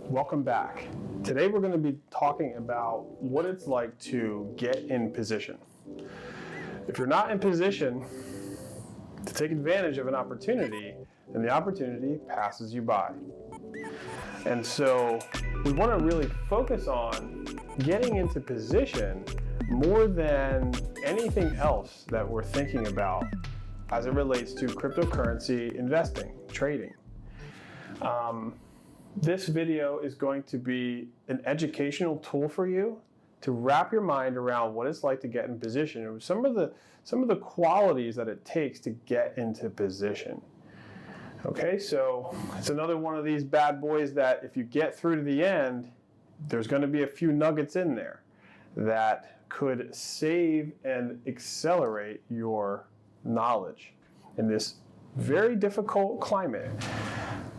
Welcome back. Today we're going to be talking about what it's like to get in position. If you're not in position to take advantage of an opportunity, then the opportunity passes you by. And so we want to really focus on getting into position more than anything else that we're thinking about as it relates to cryptocurrency investing, trading. This video is going to be an educational tool for you to wrap your mind around what it's like to get in position and some of the qualities that it takes to get into position. Okay, so it's another one of these bad boys that if you get through to the end, there's going to be a few nuggets in there that could save and accelerate your knowledge in this very difficult climate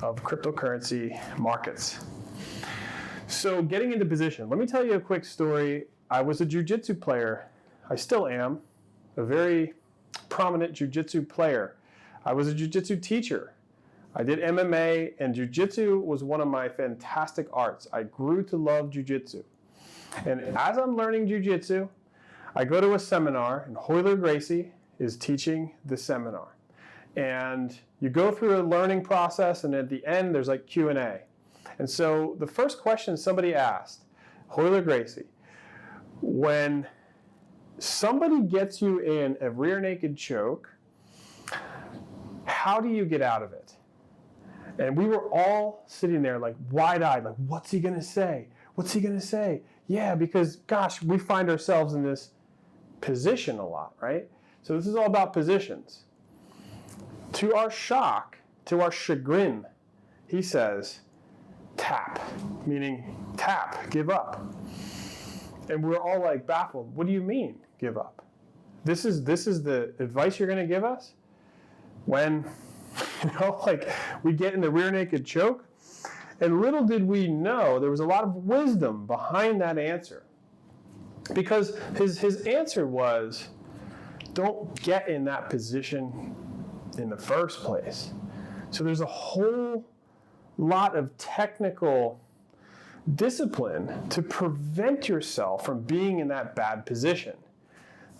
of cryptocurrency markets. So getting into position, let me tell you a quick story. I was a Jiu Jitsu player. I still am a very prominent Jiu Jitsu player. I was a Jiu Jitsu teacher. I did MMA, and Jiu Jitsu was one of my fantastic arts. I grew to love Jiu Jitsu. And as I'm learning Jiu Jitsu, I go to a seminar, and Royler Gracie is teaching the seminar. And you go through a learning process, and at the end, there's like Q&A. And so the first question somebody asked, Royler Gracie, when somebody gets you in a rear naked choke, how do you get out of it? And we were all sitting there like wide-eyed, like, what's he gonna say? What's he gonna say? Yeah, because gosh, we find ourselves in this position a lot, right? So this is all about positions. To our shock, to our chagrin, he says, tap, meaning tap, give up. And we're all like baffled. What do you mean, give up? This is the advice you're going to give us? When, like we get in the rear naked choke? And little did we know, there was a lot of wisdom behind that answer. Because his answer was, don't get in that position in the first place. So there's a whole lot of technical discipline to prevent yourself from being in that bad position.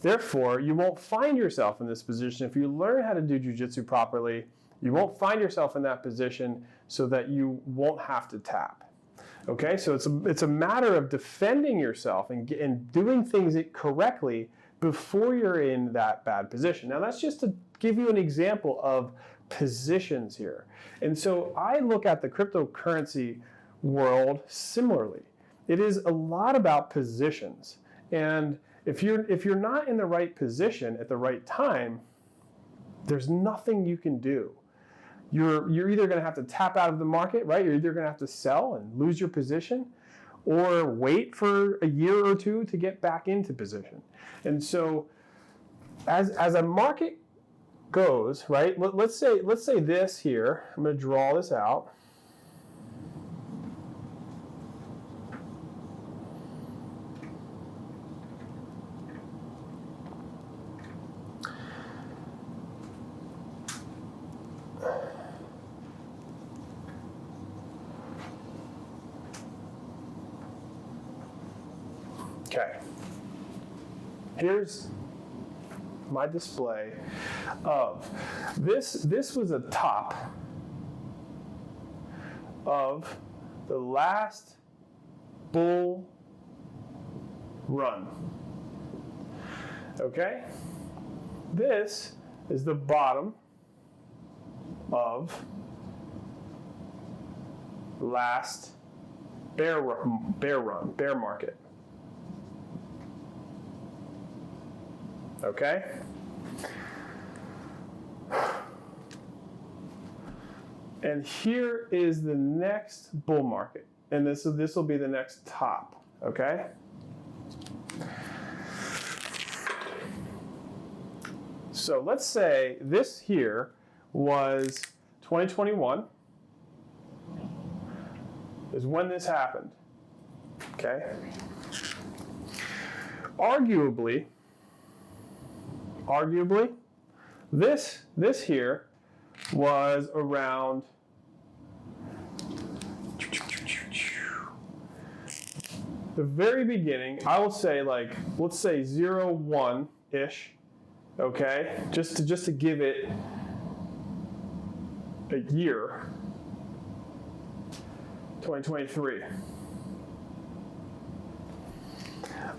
Therefore, you won't find yourself in this position. If you learn how to do Jiu Jitsu properly, you won't find yourself in that position so that you won't have to tap. Okay, so it's a matter of defending yourself and doing things correctly before you're in that bad position. Now that's just to give you an example of positions here. And so I look at the cryptocurrency world similarly. It is a lot about positions. And if you're not in the right position at the right time, there's nothing you can do. You're either going to have to tap out of the market, right? You're either going to have to sell and lose your position, or wait for a year or two to get back into position. And so as a market goes, right, let's say this here, I'm going to draw this out. Okay, here's my display of this was a top of the last bull run. Okay, this is the bottom of last bear market. Okay? And here is the next bull market. And this will be the next top. Okay? So let's say this here was 2021 is when this happened. Okay? Arguably, this here was around the very beginning, I will say like, let's say 0, 1-ish, okay? Just to give it a year, 2023.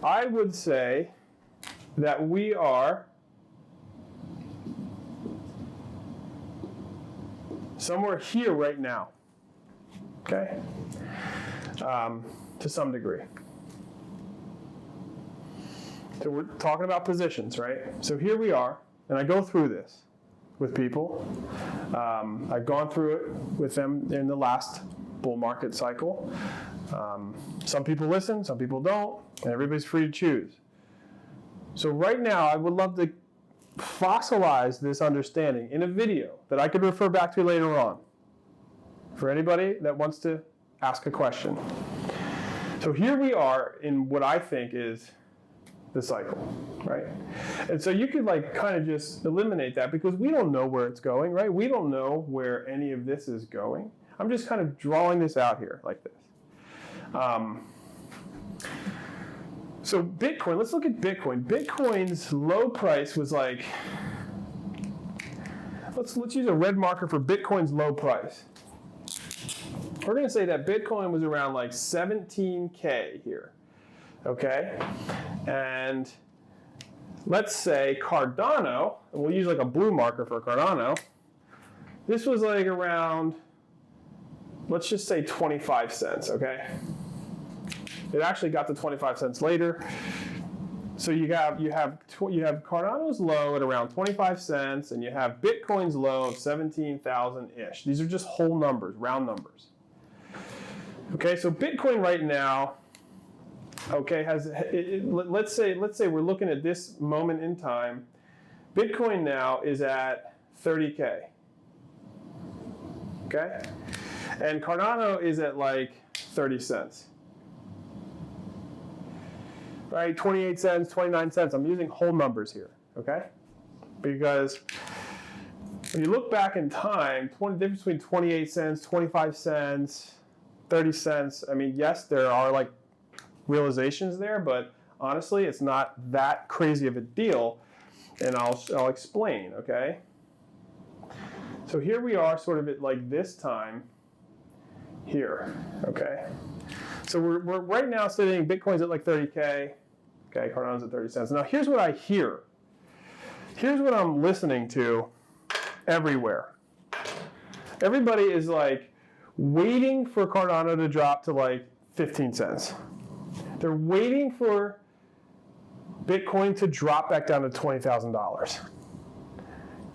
I would say that we are somewhere here right now, okay? To some degree. So we're talking about positions, right? So here we are, and I go through this with people. I've gone through it with them in the last bull market cycle. Some people listen, some people don't, and everybody's free to choose. So right now, I would love to fossilize this understanding in a video that I could refer back to later on for anybody that wants to ask a question. So here we are in what I think is the cycle, right? And so you could like kind of just eliminate that because we don't know where it's going, right? We don't know where any of this is going. I'm just kind of drawing this out here like this. So Bitcoin, let's look at Bitcoin. Bitcoin's low price was like, let's use a red marker for Bitcoin's low price. We're going to say that Bitcoin was around like 17K here, okay? And let's say Cardano, and we'll use like a blue marker for Cardano, this was like around, let's just say 25 cents, okay? It actually got to 25 cents later. So you have Cardano's low at around 25 cents, and you have Bitcoin's low of 17,000-ish. These are just whole numbers, round numbers. Okay, so Bitcoin right now, okay, let's say we're looking at this moment in time. Bitcoin now is at 30K. Okay, and Cardano is at like 30 cents. Right, 28 cents, 29 cents. I'm using whole numbers here, okay? Because when you look back in time, the difference between 28 cents, 25 cents, 30 cents, I mean, yes, there are like realizations there, but honestly, it's not that crazy of a deal, and I'll explain, okay? So here we are sort of at like this time here, okay? So we're right now sitting, Bitcoin's at like 30K, okay, Cardano's at 30 cents. Now here's what I hear. Here's what I'm listening to everywhere. Everybody is like waiting for Cardano to drop to like 15 cents. They're waiting for Bitcoin to drop back down to $20,000.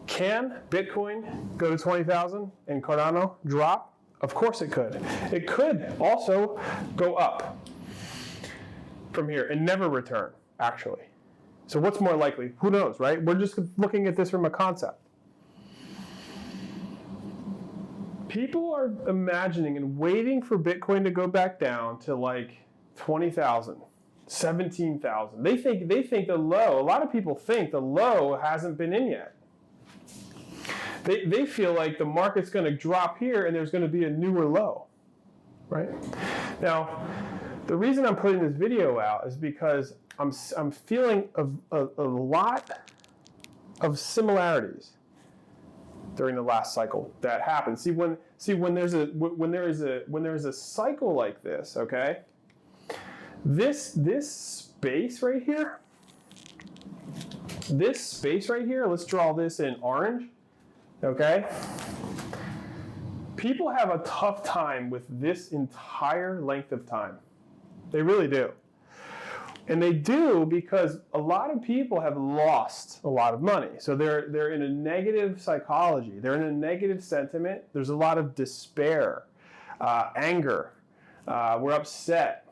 Can Bitcoin go to 20,000 and Cardano drop? Of course it could. It could also go up from here and never return, actually. So what's more likely? Who knows, right? We're just looking at this from a concept. People are imagining and waiting for Bitcoin to go back down to like 20,000, 17,000. They think the low, a lot of people think the low hasn't been in yet. They feel like the market's going to drop here and there's going to be a newer low, right? Now, the reason I'm putting this video out is because I'm feeling a lot of similarities during the last cycle that happened. When there is a cycle like this, okay? This space right here, let's draw this in orange. Okay? People have a tough time with this entire length of time. They really do. And they do because a lot of people have lost a lot of money. So they're in a negative psychology. They're in a negative sentiment. There's a lot of despair, anger. We're upset,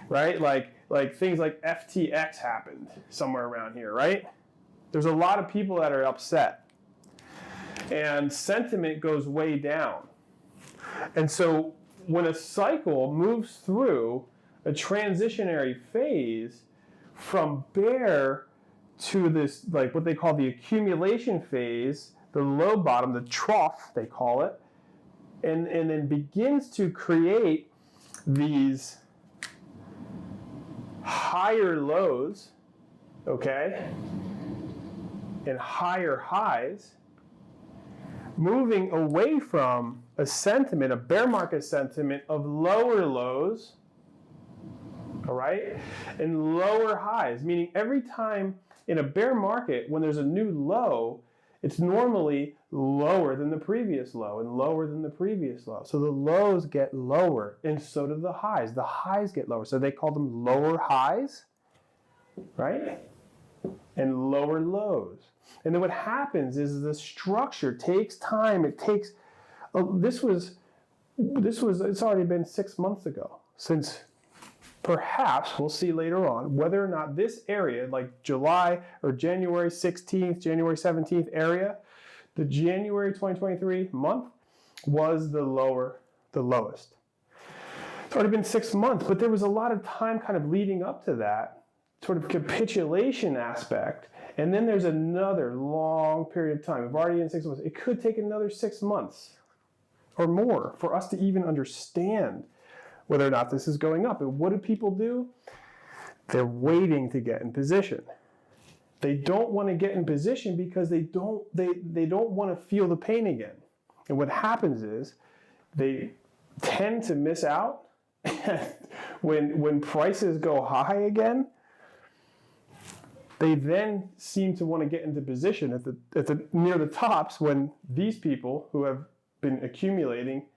right? Like things like FTX happened somewhere around here, right? There's a lot of people that are upset. And sentiment goes way down. And so when a cycle moves through a transitionary phase from bear to this, like what they call the accumulation phase, the low bottom, the trough, they call it, and then begins to create these higher lows, okay, and higher highs, moving away from a sentiment, a bear market sentiment of lower lows, all right, and lower highs, meaning every time in a bear market, when there's a new low, it's normally lower than the previous low and lower than the previous low. So the lows get lower, and so do the highs. The highs get lower. So they call them lower highs, right? And lower lows. And then what happens is the structure takes time. It takes, it's already been 6 months ago since perhaps, we'll see later on, whether or not this area, like July or January 16th, January 17th area, the January 2023 month was the lowest. It's already been 6 months, but there was a lot of time kind of leading up to that sort of capitulation aspect. And then there's another long period of time. We've already in 6 months. It could take another 6 months or more for us to even understand whether or not this is going up. And what do people do? They're waiting to get in position. They don't want to get in position because they don't want to feel the pain again. And what happens is they tend to miss out when prices go high again. They then seem to want to get into position at the near the tops when these people who have been accumulating,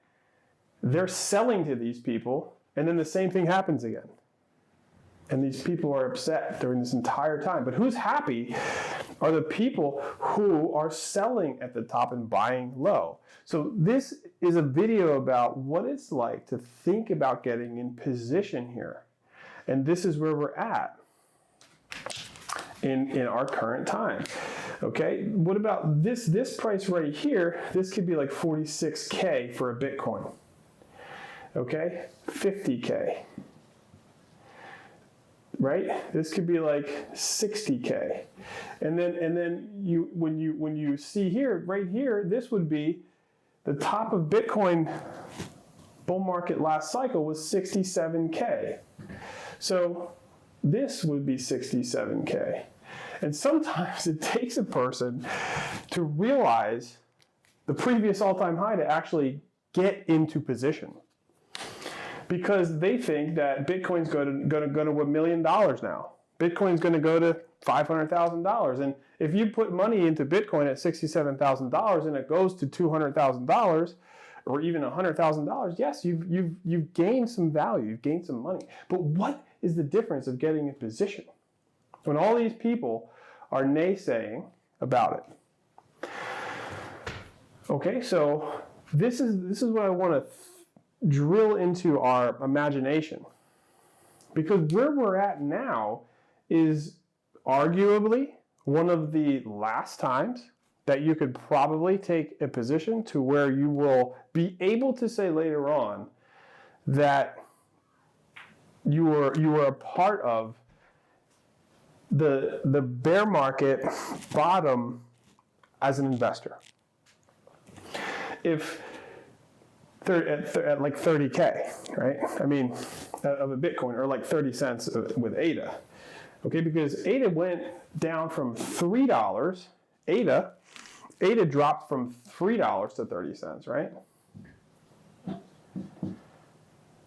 they're selling to these people, and then the same thing happens again. And these people are upset during this entire time. But who's happy are the people who are selling at the top and buying low. So this is a video about what it's like to think about getting in position here. And this is where we're at in our current time. Okay, what about this price right here? This could be like 46K for a Bitcoin. Okay, 50K. Right? This could be like 60K. And then when you see here, right here, this would be the top of Bitcoin bull market last cycle was 67K. So this would be 67K. And sometimes it takes a person to realize the previous all-time high to actually get into position. Because they think that Bitcoin's going to go to $1 million now. Bitcoin's going to go to $500,000. And if you put money into Bitcoin at $67,000 and it goes to $200,000 or even $100,000, yes, you've gained some value, you've gained some money. But what is the difference of getting in position when all these people are naysaying about it? Okay, so this is what I want to drill into our imagination, because where we're at now is arguably one of the last times that you could probably take a position to where you will be able to say later on that you were a part of the bear market bottom as an investor. If at like 30K, right? I mean, of a Bitcoin, or like 30 cents with ADA. Okay, because ADA went down from $3. ADA dropped from $3 to 30 cents, right?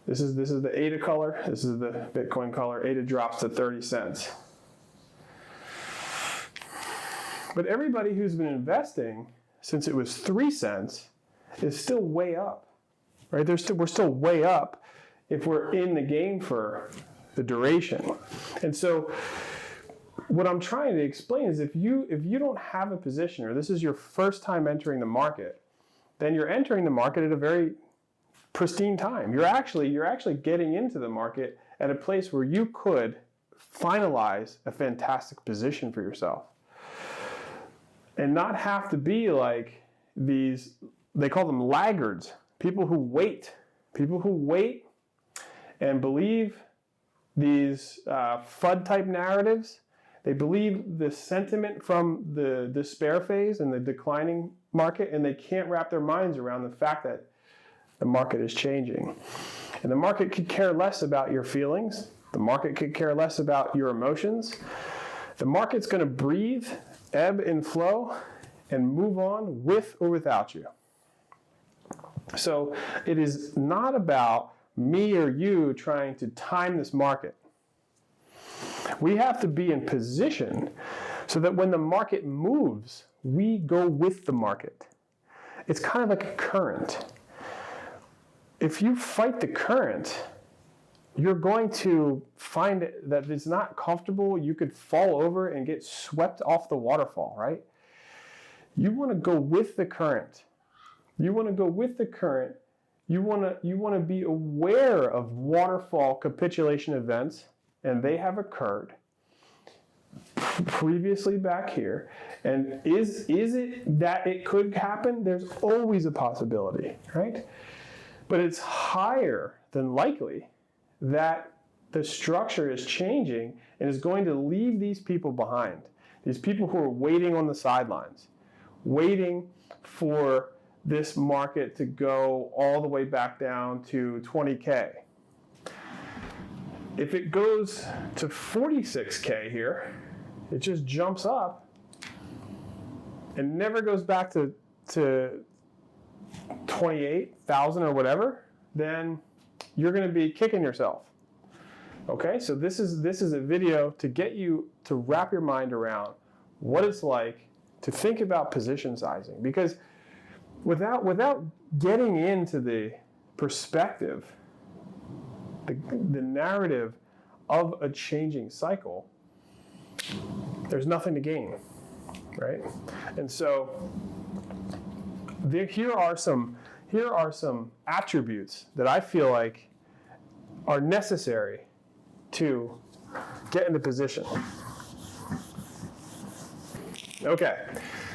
This is the ADA color. This is the Bitcoin color. ADA drops to 30 cents. But everybody who's been investing since it was 3 cents is still way up. Right? We're still way up if we're in the game for the duration. And so what I'm trying to explain is if you don't have a position, or this is your first time entering the market, then you're entering the market at a very pristine time. You're actually getting into the market at a place where you could finalize a fantastic position for yourself. And not have to be like these, they call them laggards. People who wait and believe these FUD-type narratives. They believe the sentiment from the despair phase and the declining market, and they can't wrap their minds around the fact that the market is changing. And the market could care less about your feelings The market could care less about your emotions. The market's going to breathe, ebb and flow, and move on with or without you. So it is not about me or you trying to time this market. We have to be in position so that when the market moves, we go with the market. It's kind of like a current. If you fight the current, you're going to find that it's not comfortable. You could fall over and get swept off the waterfall, right? You want to go with the current. You want to go with the current. You want to be aware of waterfall capitulation events, and they have occurred previously back here. And is it that it could happen? There's always a possibility, right? But it's higher than likely that the structure is changing and is going to leave these people behind. These people who are waiting on the sidelines, waiting for this market to go all the way back down to 20K. If it goes to 46K here, it just jumps up and never goes back to 28,000 or whatever, then you're going to be kicking yourself. Okay, so this is a video to get you to wrap your mind around what it's like to think about position sizing, because without getting into the perspective, the narrative of a changing cycle, there's nothing to gain, right? And so here are some attributes that I feel like are necessary to get into position. Okay,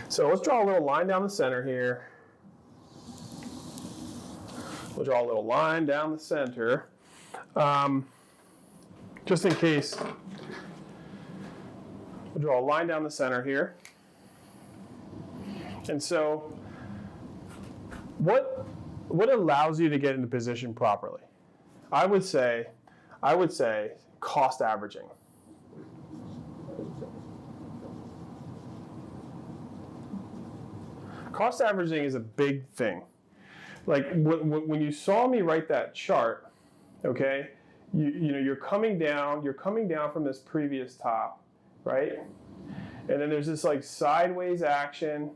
so let's draw a little line down the center here. We'll draw a little line down the center, just in case. We'll draw a line down the center here. And so what allows you to get into position properly? I would say cost averaging. Cost averaging is a big thing. Like when you saw me write that chart, okay, you're coming down from this previous top, right? And then there's this like sideways action,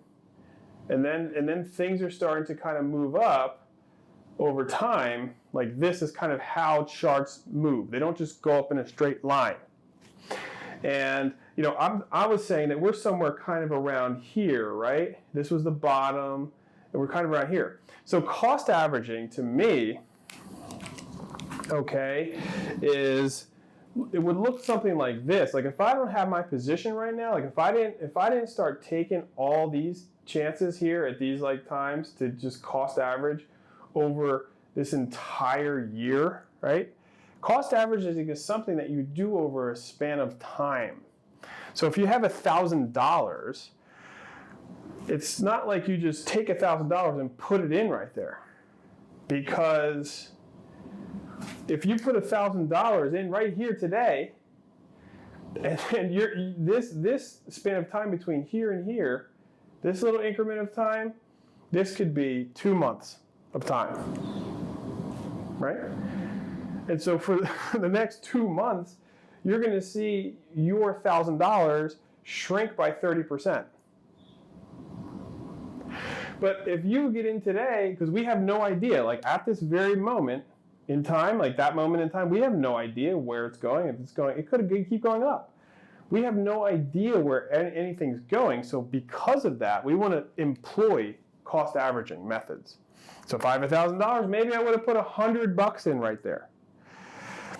and then things are starting to kind of move up over time. Like this is kind of how charts move. They don't just go up in a straight line. And I was saying that we're somewhere kind of around here, right? This was the bottom, and we're kind of around here. So cost averaging to me, okay, it would look something like this. Like if I don't have my position right now, like if I didn't start taking all these chances here at these like times to just cost average over this entire year, right? Cost averaging is something that you do over a span of time. So if you have $1,000, it's not like you just take $1,000 and put it in right there. Because if you put $1,000 in right here today, and this span of time between here and here, this little increment of time, this could be 2 months of time, right? And so for the next 2 months, you're going to see your $1,000 shrink by 30%. But if you get in today, because we have no idea, like at this very moment in time, like that moment in time, we have no idea where it's going. If it's going, it could keep going up. We have no idea where anything's going. So because of that, we want to employ cost averaging methods. So if I have $1,000, maybe I would have put $100 in right there.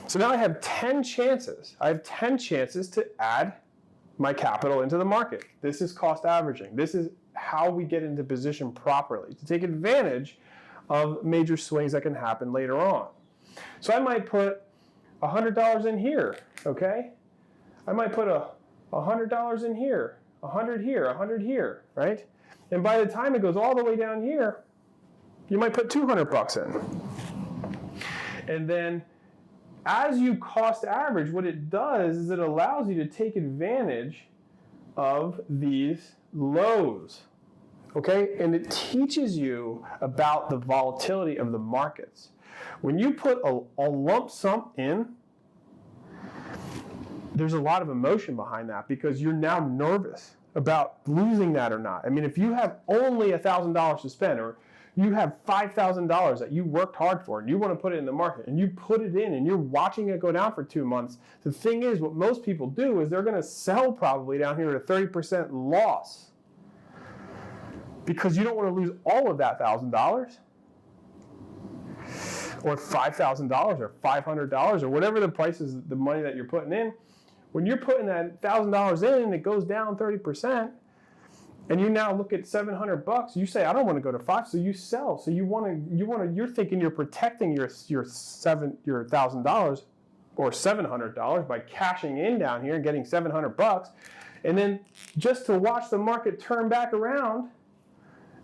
So now I have 10 chances. I have 10 chances to add my capital into the market. This is cost averaging. This is how we get into position properly, to take advantage of major swings that can happen later on. So I might put $100 in here, okay? I might put $100 in here, 100 here, 100 here, right? And by the time it goes all the way down here, you might put $200 in. And then as you cost average, what it does is it allows you to take advantage of these lows, okay? And it teaches you about the volatility of the markets. When you put a lump sum in, there's a lot of emotion behind that because you're now nervous about losing that or not. I mean, if you have only $1,000 to spend, or you have $5,000 that you worked hard for and you want to put it in the market and you put it in and you're watching it go down for 2 months, the thing is, what most people do is they're going to sell probably down here at a 30% loss because you don't want to lose all of that $1,000 or $5,000 or $500 or whatever the price is, the money that you're putting in. When you're putting that $1,000 in and it goes down 30%, and you now look at $700, you say, I don't want to go to 5, so you sell. So you're thinking you're protecting your $1,000 or $700 by cashing in down here and getting $700, and then just to watch the market turn back around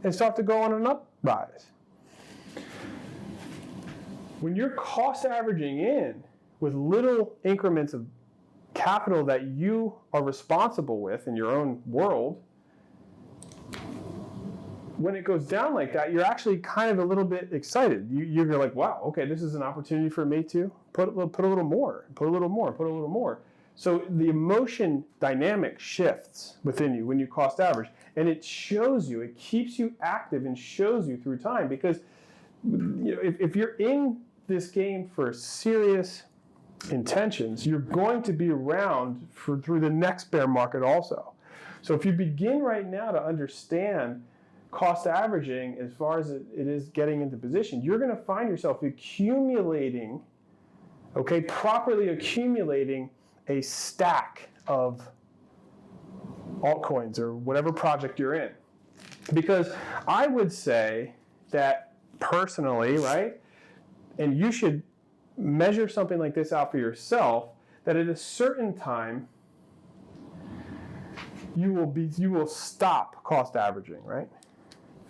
and start to go on an uprise. When you're cost averaging in with little increments of capital that you are responsible with in your own world, when it goes down like that, you're actually kind of a little bit excited. You're like, wow, okay, this is an opportunity for me to put a little more, put a little more, put a little more. So the emotion dynamic shifts within you when you cost average, and it shows you, it keeps you active and shows you through time, because if you're in this game for serious intentions, you're going to be around through the next bear market also. So if you begin right now to understand cost averaging as far as it is getting into position, you're going to find yourself accumulating, okay, properly accumulating a stack of altcoins or whatever project you're in. Because I would say that personally, right, and you should measure something like this out for yourself, that at a certain time you will stop cost averaging, right?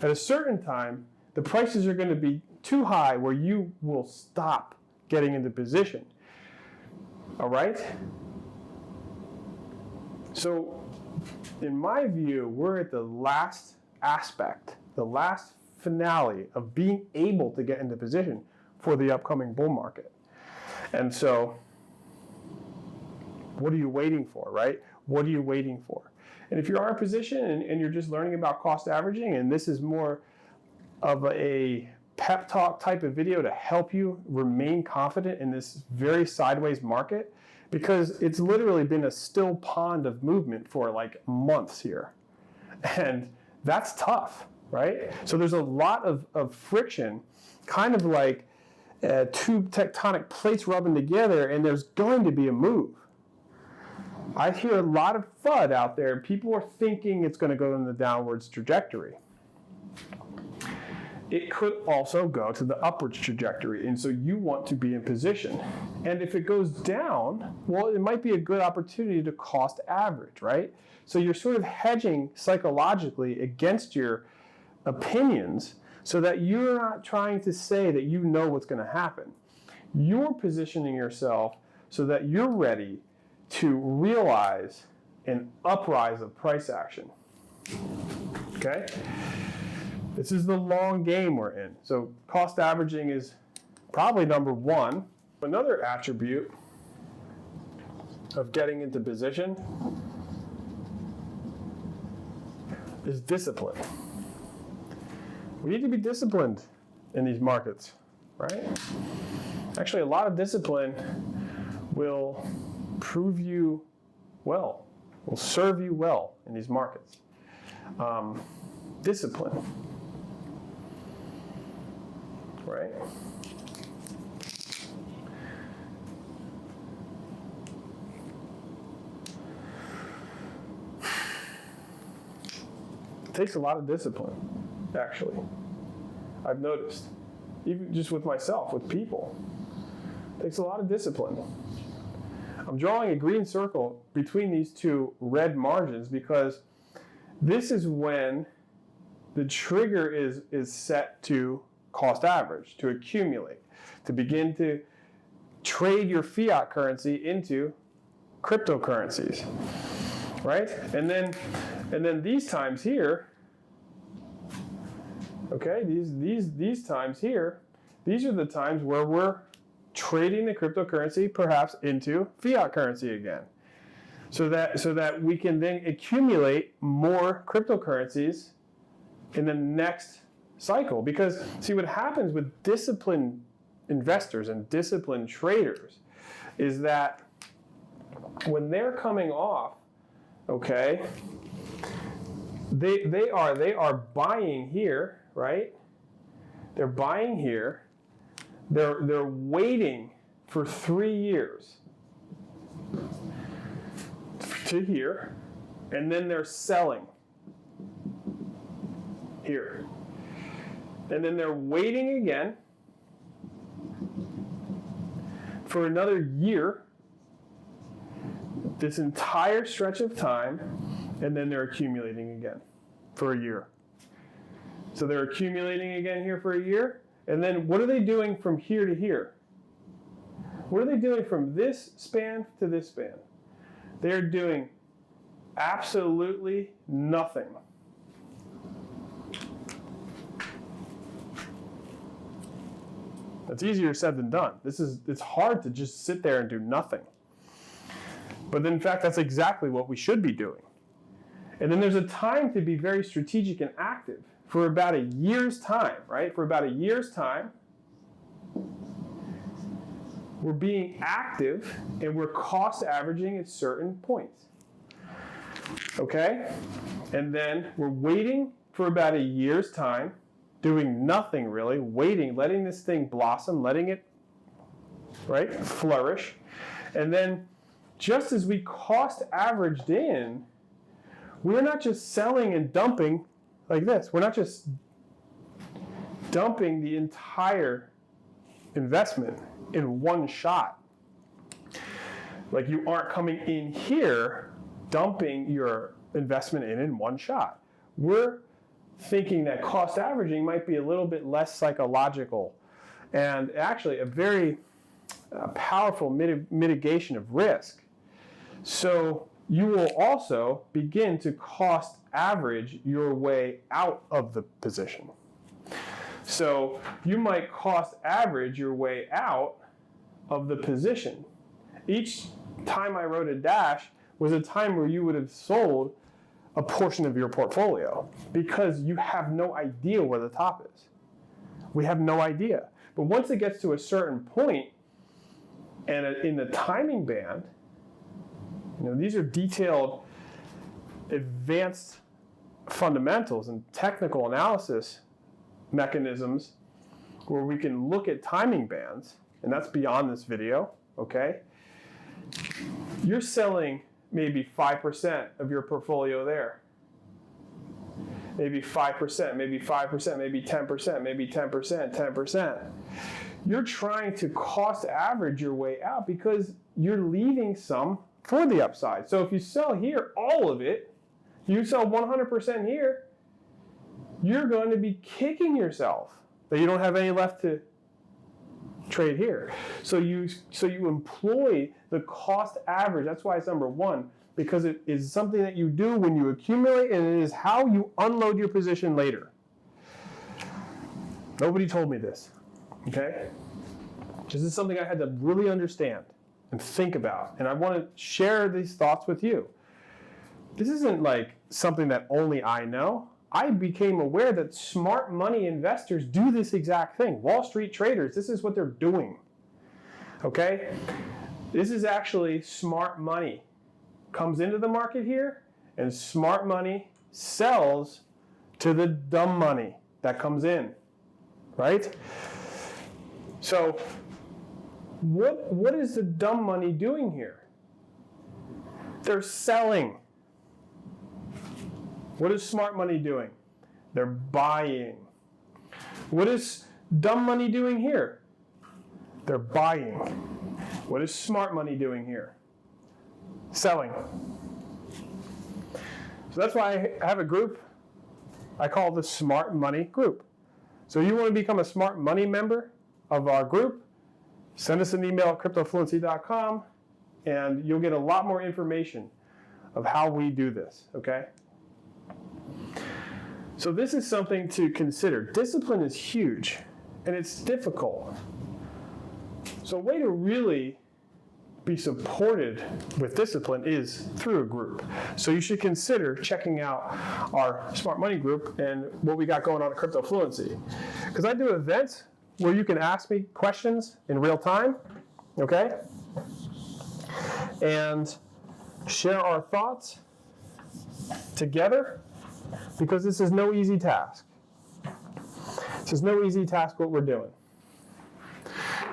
At a certain time, the prices are going to be too high where you will stop getting into position. All right? So, in my view, we're at the last aspect, the last finale of being able to get into position for the upcoming bull market. And so, what are you waiting for, right? What are you waiting for? And if you are in position and you're just learning about cost averaging, and this is more of a pep talk type of video to help you remain confident in this very sideways market, because it's literally been a still pond of movement for like months here. And that's tough, right? So there's a lot of friction, kind of like two tectonic plates rubbing together, and there's going to be a move. I hear a lot of FUD out there. People are thinking it's going to go in the downwards trajectory. It could also go to the upwards trajectory, and so you want to be in position. And if it goes down, well, it might be a good opportunity to cost average, right? So you're sort of hedging psychologically against your opinions so that you're not trying to say that you know what's going to happen. You're positioning yourself so that you're ready to realize an uprise of price action. Okay? This is the long game we're in. So cost averaging is probably number one. Another attribute of getting into position is discipline. We need to be disciplined in these markets, right? Actually, a lot of discipline will prove you well, will serve you well in these markets. Discipline, right? It takes a lot of discipline, actually. I've noticed, even just with myself, with people, it takes a lot of discipline. I'm drawing a green circle between these two red margins because this is when the trigger is set to cost average, to accumulate, to begin to trade your fiat currency into cryptocurrencies, right? And then these times here, okay, these times here, these are the times where we're trading the cryptocurrency perhaps into fiat currency again. So that we can then accumulate more cryptocurrencies in the next cycle. Because see, what happens with disciplined investors and disciplined traders is that when they're coming off, okay, they are buying here, right? They're buying here. They're waiting for 3 years to here, and then they're selling here. And then they're waiting again for another year, this entire stretch of time, and then they're accumulating again for a year. So they're accumulating again here for a year, and then what are they doing from here to here? What are they doing from this span to this span? They're doing absolutely nothing. It's easier said than done. It's hard to just sit there and do nothing. But in fact, that's exactly what we should be doing. And then there's a time to be very strategic and active for about a year's time, right? For about a year's time, we're being active and we're cost averaging at certain points. Okay? And then we're waiting for about a year's time, doing nothing really, waiting, letting this thing blossom, letting it, right, flourish. And then just as we cost averaged in, we're not just selling and dumping like this. We're not just dumping the entire investment in one shot. Like you aren't coming in here dumping your investment in one shot. We're thinking that cost averaging might be a little bit less psychological and actually a very powerful mitigation of risk. So you will also begin to cost average your way out of the position. So you might cost average your way out of the position. Each time I wrote a dash was a time where you would have sold a portion of your portfolio because you have no idea where the top is. We have no idea. But once it gets to a certain point, and in the timing band, these are detailed, advanced fundamentals and technical analysis mechanisms where we can look at timing bands, and that's beyond this video, okay? You're selling maybe 5% of your portfolio there. Maybe 5%, maybe 5%, maybe 10%, maybe 10%, 10%. You're trying to cost average your way out because you're leaving some for the upside. So if you sell here, all of it, you sell 100% here, you're going to be kicking yourself that you don't have any left to trade here. So you employ the cost average. That's why it's number one, because it is something that you do when you accumulate, and it is how you unload your position later. Nobody told me this, okay? This is something I had to really understand and think about, and I want to share these thoughts with you. This isn't like something that only I know. I became aware that smart money investors do this exact thing. Wall Street traders, this is what they're doing. Okay? This is actually smart money. Comes into the market here, and smart money sells to the dumb money that comes in. Right? So, what is the dumb money doing here? They're selling. What is smart money doing? They're buying. What is dumb money doing here? They're buying. What is smart money doing here? Selling. So that's why I have a group I call the Smart Money Group. So you want to become a Smart Money member of our group? send us an email at cryptofluency.com, and you'll get a lot more information of how we do this, okay? So this is something to consider. Discipline is huge, and it's difficult. So a way to really be supported with discipline is through a group. So you should consider checking out our Smart Money group and what we got going on at Crypto Fluency. Because I do events where you can ask me questions in real time, okay? And share our thoughts together, because this is no easy task. This is no easy task what we're doing.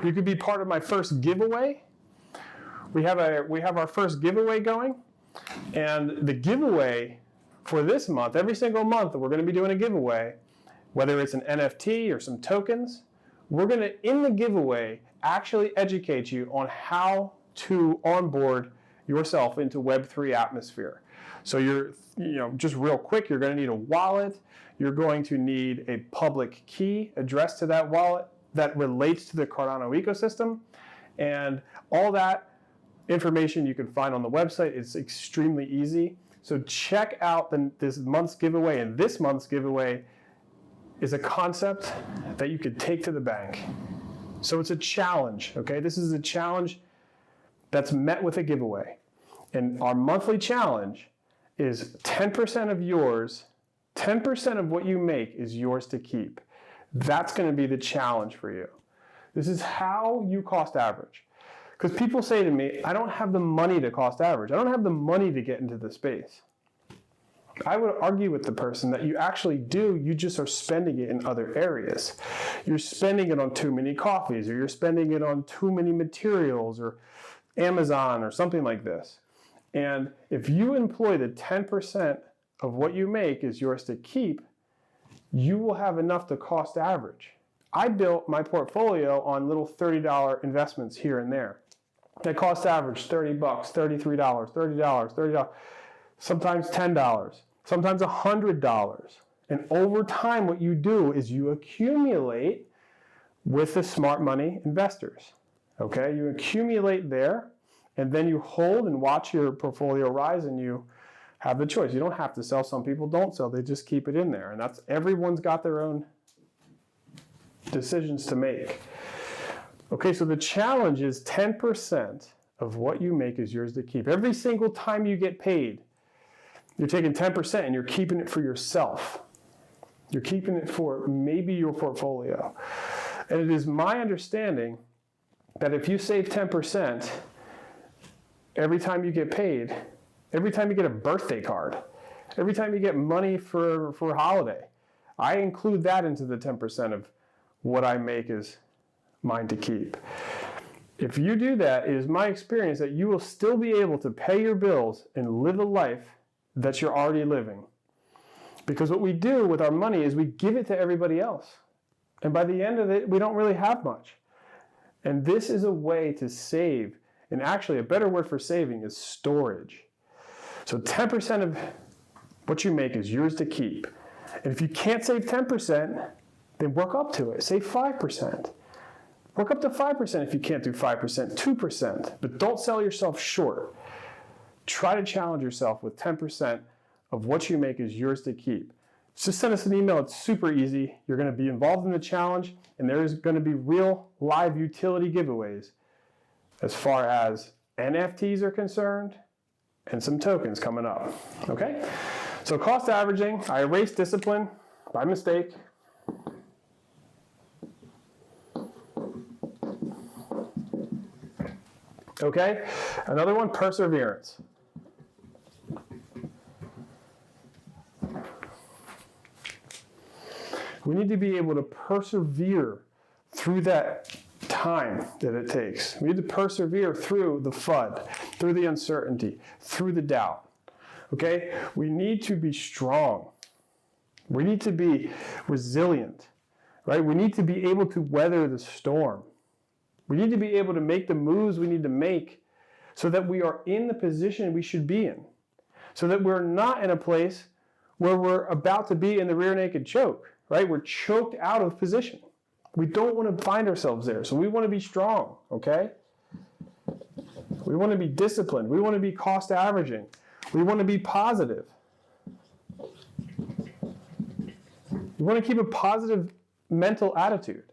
You could be part of my first giveaway. We have our first giveaway going, and the giveaway for this month, every single month we're going to be doing a giveaway, whether it's an NFT or some tokens. We're going to, in the giveaway, actually educate you on how to onboard yourself into Web3 atmosphere. So just real quick, you're going to need a wallet. You're going to need a public key addressed to that wallet that relates to the Cardano ecosystem. And all that information you can find on the website. It's extremely easy. So check out this month's giveaway. And this month's giveaway is a concept that you could take to the bank. So it's a challenge, okay? This is a challenge that's met with a giveaway. And our monthly challenge is 10% of yours, 10% of what you make is yours to keep. That's going to be the challenge for you. This is how you cost average. Because people say to me, I don't have the money to cost average. I don't have the money to get into the space. I would argue with the person that you actually do, you just are spending it in other areas. You're spending it on too many coffees, or you're spending it on too many materials, or Amazon, or something like this. And if you employ the 10% of what you make is yours to keep, you will have enough to cost average. I built my portfolio on little $30 investments here and there. That cost average $30, $33, $30, sometimes $10, sometimes $100. And over time, what you do is you accumulate with the smart money investors. Okay, you accumulate there, and then you hold and watch your portfolio rise, and you have the choice. You don't have to sell. Some people don't sell. They just keep it in there. And that's, everyone's got their own decisions to make. Okay, so the challenge is 10% of what you make is yours to keep. Every single time you get paid, you're taking 10% and you're keeping it for yourself. You're keeping it for maybe your portfolio. And it is my understanding that if you save 10% every time you get paid, every time you get a birthday card, every time you get money for a holiday, I include that into the 10% of what I make is mine to keep. If you do that, it is my experience that you will still be able to pay your bills and live a life that you're already living. Because what we do with our money is we give it to everybody else. And by the end of it, we don't really have much. And this is a way to save. And actually, a better word for saving is storage. So 10% of what you make is yours to keep. And if you can't save 10%, then work up to it. Save 5%. Work up to 5% if you can't do 5%, 2%. But don't sell yourself short. Try to challenge yourself with 10% of what you make is yours to keep. Just send us an email. It's super easy. You're going to be involved in the challenge, and there's going to be real live utility giveaways as far as NFTs are concerned and some tokens coming up. Okay? So cost averaging, I erased discipline by mistake. Okay, another one, perseverance. We need to be able to persevere through that time that it takes. We need to persevere through the FUD, through the uncertainty, through the doubt. Okay, we need to be strong. We need to be resilient, right? We need to be able to weather the storm. We need to be able to make the moves we need to make so that we are in the position we should be in. So that we're not in a place where we're about to be in the rear naked choke, right? We're choked out of position. We don't want to find ourselves there. So we want to be strong, okay? We want to be disciplined. We want to be cost averaging. We want to be positive. We want to keep a positive mental attitude.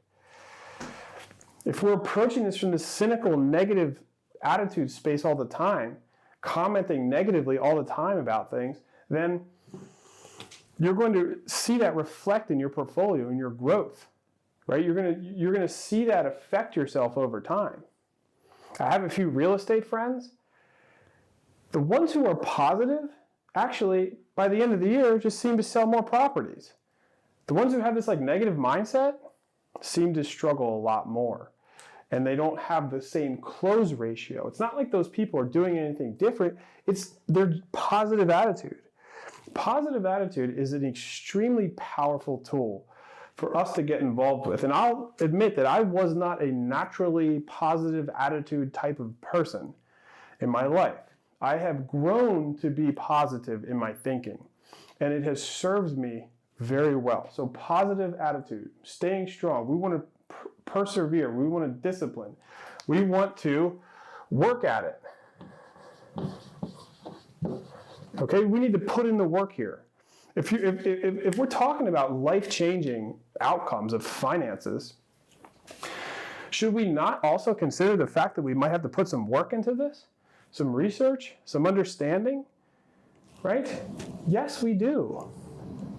If we're approaching this from the cynical, negative attitude space all the time, commenting negatively all the time about things, then you're going to see that reflect in your portfolio and your growth, right? You're going to see that affect yourself over time. I have a few real estate friends. The ones who are positive, actually, by the end of the year, just seem to sell more properties. The ones who have this like negative mindset seem to struggle a lot more. And they don't have the same close ratio. It's not like those people are doing anything different. It's their positive attitude. Positive attitude is an extremely powerful tool for us to get involved with. And I'll admit that I was not a naturally positive attitude type of person in my life. I have grown to be positive in my thinking, and it has served me very well. So positive attitude, staying strong. We want to persevere. We want to discipline. We want to work at it. Okay, we need to put in the work here. If we're talking about life-changing outcomes of finances, should we not also consider the fact that we might have to put some work into this? Some research? Some understanding? Right? Yes, we do.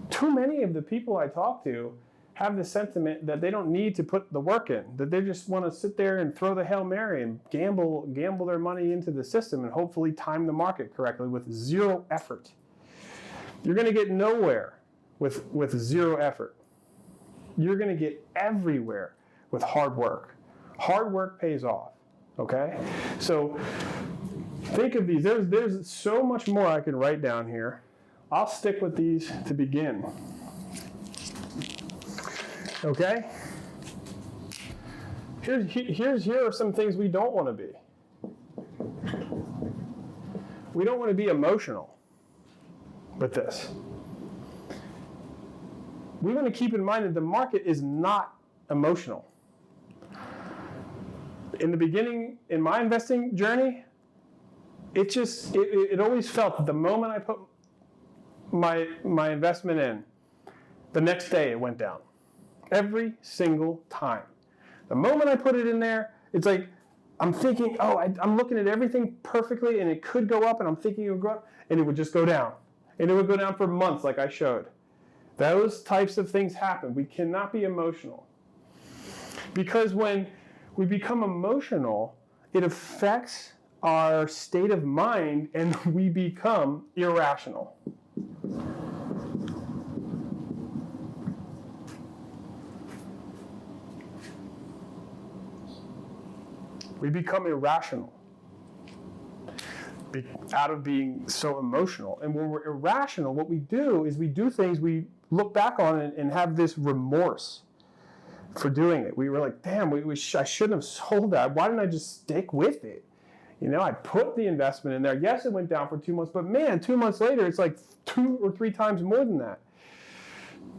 Too many of the people I talk to have the sentiment that they don't need to put the work in, that they just want to sit there and throw the Hail Mary and gamble their money into the system and hopefully time the market correctly with zero effort. You're going to get nowhere with zero effort. You're going to get everywhere with hard work. Hard work pays off, okay? So think of these. There's so much more I could write down here. I'll stick with these to begin. Okay? Here are some things we don't want to be. We don't want to be emotional with this. We want to keep in mind that the market is not emotional. In the beginning, in my investing journey, it always felt that the moment I put my investment in, the next day it went down. Every single time. The moment I put it in there, it's like I'm thinking, I'm looking at everything perfectly and it could go up and I'm thinking it would go up and it would just go down. And it would go down for months like I showed. Those types of things happen. We cannot be emotional. Because when we become emotional, it affects our state of mind and we become irrational. We become irrational out of being so emotional. And when we're irrational, what we do is we do things we look back on and have this remorse for doing it. We were like, damn, I shouldn't have sold that. Why didn't I just stick with it? You know, I put the investment in there. Yes, it went down for 2 months, but man, 2 months later, it's like 2 or 3 times more than that.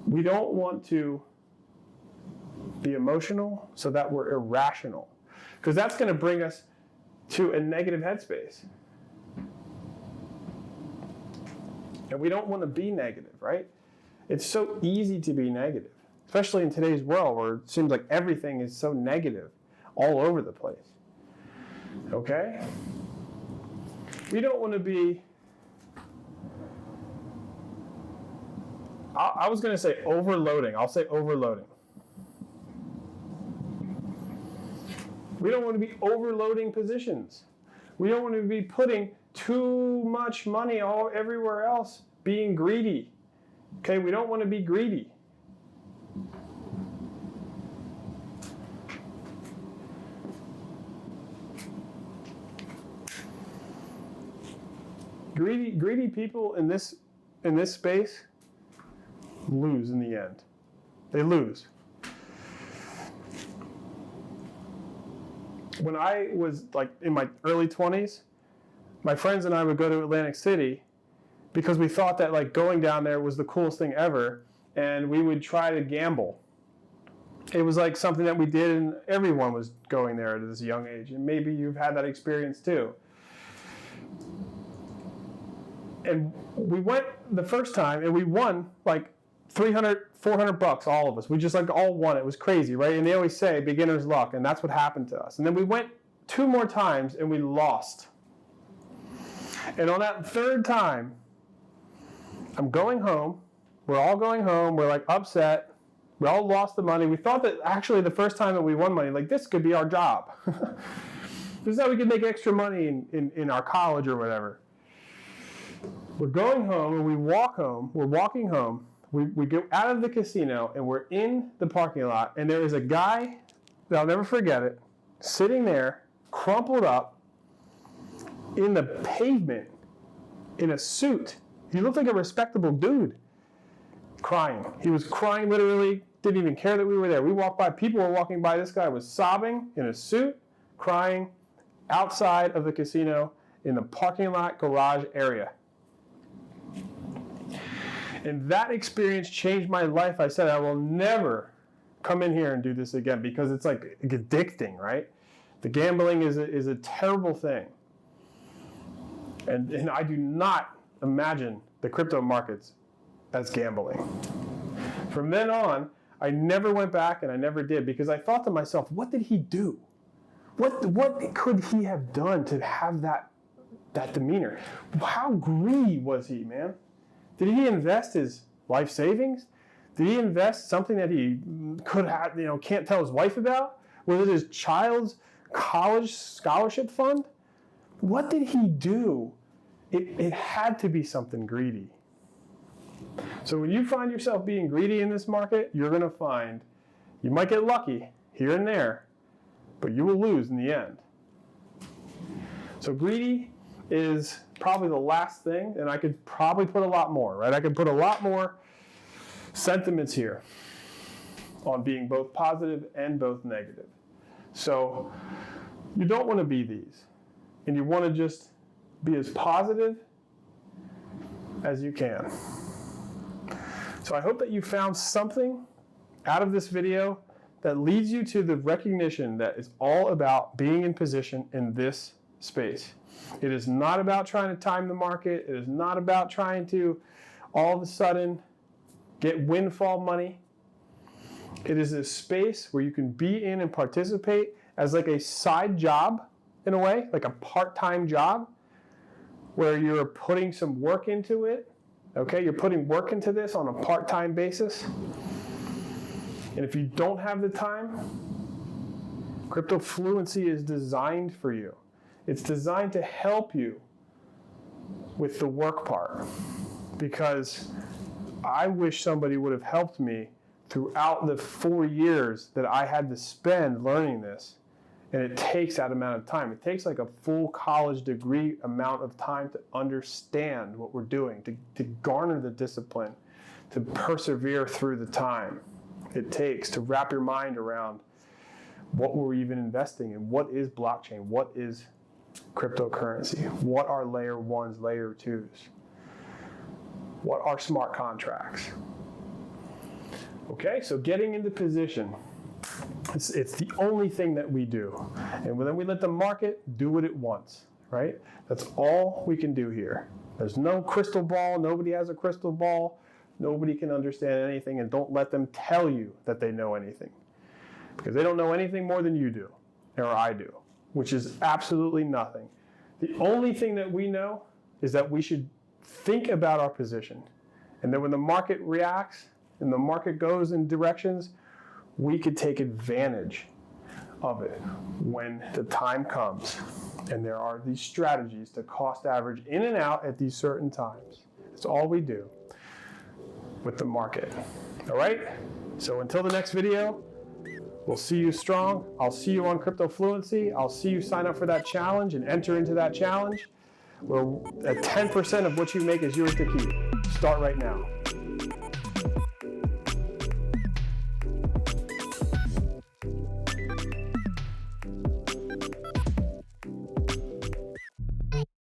We don't want to be emotional so that we're irrational, because that's going to bring us to a negative headspace. And we don't want to be negative, right? It's so easy to be negative, especially in today's world where it seems like everything is so negative all over the place. Okay? We don't want to be, I was going to say overloading. I'll say overloading. We don't want to be overloading positions. We don't want to be putting too much money everywhere else, being greedy. Okay, we don't want to be greedy. Greedy people in this space lose in the end. They lose. When I was like in my early 20s, my friends and I would go to Atlantic City because we thought that like going down there was the coolest thing ever, and we would try to gamble. it was like something that we did, and everyone was going there at this young age. And maybe you've had that experience too. And we went the first time, and we won like $300, $400, all of us. We just like all won. It was crazy, right? And they always say beginner's luck, and that's what happened to us. And then we went 2 more times, and we lost. And on that third time, I'm going home. We're all going home. We're like upset. We all lost the money. We thought that actually the first time that we won money, like this could be our job. This is how we could make extra money in our college or whatever. We're going home, and we walk home. We're walking home. We go out of the casino, and we're in the parking lot, and there is a guy, that I'll never forget it, sitting there, crumpled up, in the pavement, in a suit. He looked like a respectable dude, crying. He was crying literally, didn't even care that we were there. We walked by, people were walking by, this guy was sobbing, in a suit, crying, outside of the casino, in the parking lot garage area. And that experience changed my life. I said, I will never come in here and do this again, because it's like addicting, right? The gambling is a terrible thing. And I do not imagine the crypto markets as gambling. From then on, I never went back, and I never did, because I thought to myself, what did he do? What could he have done to have that demeanor? How greedy was he, man? Did he invest his life savings? Did he invest something that he could have, can't tell his wife about? Was it his child's college scholarship fund? What did he do? It had to be something greedy. So when you find yourself being greedy in this market, you're going to find, you might get lucky here and there, but you will lose in the end. So greedy is probably the last thing, and I could probably put a lot more, right? I could put a lot more sentiments here on being both positive and both negative. So you don't want to be these, and you want to just be as positive as you can. So I hope that you found something out of this video that leads you to the recognition that it's all about being in position in this space. It is not about trying to time the market. It is not about trying to all of a sudden get windfall money. It is a space where you can be in and participate as like a side job in a way, like a part-time job, where you're putting some work into it. Okay, you're putting work into this on a part-time basis. And if you don't have the time, Crypto Fluency is designed for you. It's designed to help you with the work part, because I wish somebody would have helped me throughout the 4 years that I had to spend learning this. And it takes that amount of time. It takes like a full college degree amount of time to understand what we're doing, to garner the discipline, to persevere through the time it takes to wrap your mind around what we're even investing in. What is blockchain? What is cryptocurrency? What are layer 1s, layer 2s? What are smart contracts? Okay, so getting into position. It's the only thing that we do. And then we let the market do what it wants, right? That's all we can do here. There's no crystal ball. Nobody has a crystal ball. Nobody can understand anything, and don't let them tell you that they know anything, because they don't know anything more than you do, or I do, which is absolutely nothing. The only thing that we know is that we should think about our position, and then when the market reacts and the market goes in directions, we could take advantage of it when the time comes. And there are these strategies to cost average in and out at these certain times. That's all we do with the market. All right? So until the next video, we'll see you strong. I'll see you on Crypto Fluency. I'll see you sign up for that challenge and enter into that challenge, where 10% of what you make is yours to keep. Start right now.